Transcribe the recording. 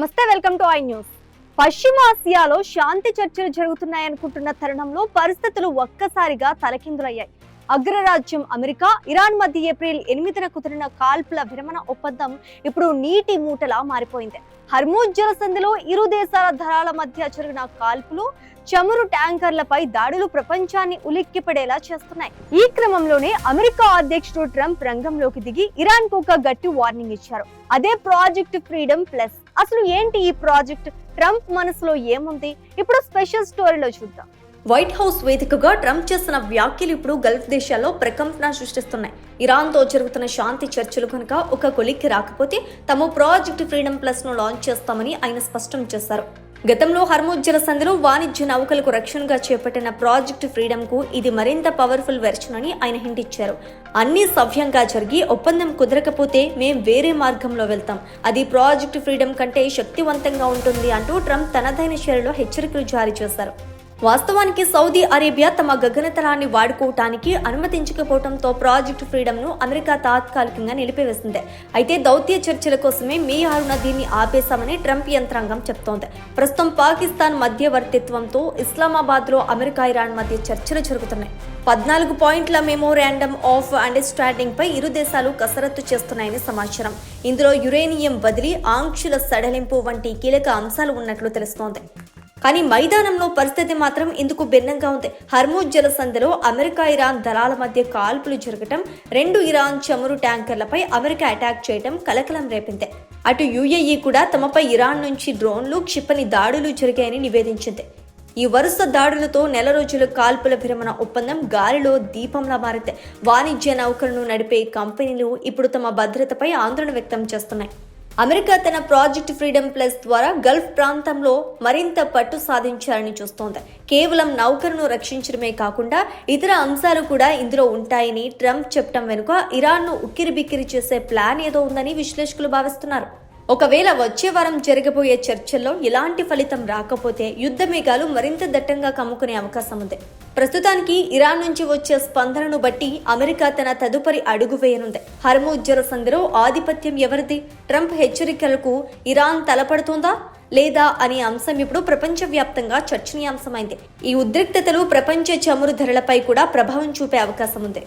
నమస్తే, welcome to I news. పశ్చిమాసియాలో శాంతి చర్చలు జరుగుతున్నాయనుకుంటున్న తరుణంలో పరిస్థితులు ఒక్కసారిగా తలకిందులయ్యాయి. అగ్రరాజ్యం అమెరికా, ఇరాన్ మధ్య ఏప్రిల్ 8న కుదిరిన కాల్పుల విరమణ ఒప్పందం ఇప్పుడు నీటి మూటలా మారిపోయింది. హర్మూజ్ జలసంధిలో ఇరు దేశాల దళాల మధ్య జరిగిన కాల్పులు, చమురు ట్యాంకర్లపై దాడులు ప్రపంచాన్ని ఉలిక్కిపడేలా చేస్తున్నాయి. ఈ క్రమంలోనే అమెరికా అధ్యక్షుడు ట్రంప్ రంగంలోకి దిగి ఇరాన్ కు ఒక గట్టి వార్నింగ్ ఇచ్చారు. అదే ప్రాజెక్ట్ ఫ్రీడమ్ ప్లస్. అసలు ఏంటి ఈ ప్రాజెక్ట్? ట్రంప్ మనసులో ఏముంది? ఇప్పుడు స్పెషల్ స్టోరీలో చూద్దాం. వైట్ హౌస్ వేదికగా ట్రంప్ చేసిన వ్యాఖ్యలు ఇప్పుడు గల్ఫ్ దేశాల్లో ప్రకంపన సృష్టిస్తున్నాయి. ఇరాన్తో జరుగుతున్న శాంతి చర్చలు కనుక ఒక కొలిక్కి రాకపోతే తాము ప్రాజెక్ట్ ఫ్రీడమ్ ప్లస్ ను లాంచ్ చేస్తామని ఆయన స్పష్టం చేశారు. గతంలో హర్మూజ్ జలసంధిలో వాణిజ్య నౌకలకు రక్షణగా చేపట్టిన ప్రాజెక్ట్ ఫ్రీడమ్ కు ఇది మరింత పవర్ఫుల్ వెర్షన్ అని ఆయన హింట్ ఇచ్చారు. అన్ని సవ్యంగా జరిగి ఒప్పందం కుదరకపోతే మేం వేరే మార్గంలో వెళ్తాం, అది ప్రాజెక్ట్ ఫ్రీడమ్ కంటే శక్తివంతంగా ఉంటుంది అంటూ ట్రంప్ తనదైన శైలిలో హెచ్చరికలు జారీ చేశారు. వాస్తవానికి సౌదీ అరేబియా తమ గగనతలాన్ని వాడుకోవటానికి అనుమతించకపోవడంతో ప్రాజెక్ట్ ఫ్రీడమ్ ను అమెరికా తాత్కాలికంగా నిలిపివేసింది. అయితే దౌత్య చర్చల కోసమే మే 6న దీన్ని ఆపేశామని ట్రంప్ యంత్రాంగం చెప్తోంది. ప్రస్తుతం పాకిస్తాన్ మధ్యవర్తిత్వంతో ఇస్లామాబాద్ లో అమెరికా ఇరాన్ మధ్య చర్చలు జరుగుతున్నాయి. 14 పాయింట్ల మెమోరాండమ్ ఆఫ్ అండర్స్టాండింగ్ పై ఇరు దేశాలు కసరత్తు చేస్తున్నాయని సమాచారం. ఇందులో యురేనియం బదిలీ, ఆంక్షల సడలింపు వంటి కీలక అంశాలు ఉన్నట్లు తెలుస్తోంది. కానీ మైదానంలో పరిస్థితి మాత్రం ఇందుకు భిన్నంగా ఉంది. హర్మూజ్ జలసంధిలో అమెరికా ఇరాన్ దళాల మధ్య కాల్పులు జరగటం, 2 ఇరాన్ చమురు ట్యాంకర్లపై అమెరికా అటాక్ చేయడం కలకలం రేపింది. అటు యుఏఈ కూడా తమపై ఇరాన్ నుంచి డ్రోన్లు, క్షిపణి దాడులు జరిగాయని నివేదించింది. ఈ వరుస దాడులతో నెల రోజుల కాల్పుల విరమణ ఒప్పందం గాలిలో దీపంలా మారింది. వాణిజ్య నౌకలను నడిపే కంపెనీలు ఇప్పుడు తమ భద్రతపై ఆందోళన వ్యక్తం చేస్తున్నాయి. అమెరికా తన ప్రాజెక్ట్ ఫ్రీడమ్ ప్లస్ ద్వారా గల్ఫ్ ప్రాంతంలో మరింత పట్టు సాధించాలని చూస్తోంది. కేవలం నౌకరును రక్షించడమే కాకుండా ఇతర అంశాలు కూడా ఇందులో ఉంటాయని ట్రంప్ చెప్పడం వెనుక ఇరాన్ను ఉక్కిరిబిక్కిరి చేసే ప్లాన్ ఏదో ఉందని విశ్లేషకులు భావిస్తున్నారు. ఒకవేళ వచ్చే వారం జరగబోయే చర్చల్లో ఎలాంటి ఫలితం రాకపోతే యుద్ధ మేఘాలు మరింత దట్టంగా కమ్ముకునే అవకాశం ఉంది. ప్రస్తుతానికి ఇరాన్ నుంచి వచ్చే స్పందనను బట్టి అమెరికా తన తదుపరి అడుగు వేయనుంది. హర్మూజ్ జలసంధిలో ఆధిపత్యం ఎవరిది? ట్రంప్ హెచ్చరికలకు ఇరాన్ తలపడుతుందా లేదా అనే అంశం ఇప్పుడు ప్రపంచవ్యాప్తంగా చర్చనీయాంశమైంది. ఈ ఉద్రిక్తతలు ప్రపంచ చమురు ధరలపై కూడా ప్రభావం చూపే అవకాశం ఉంది.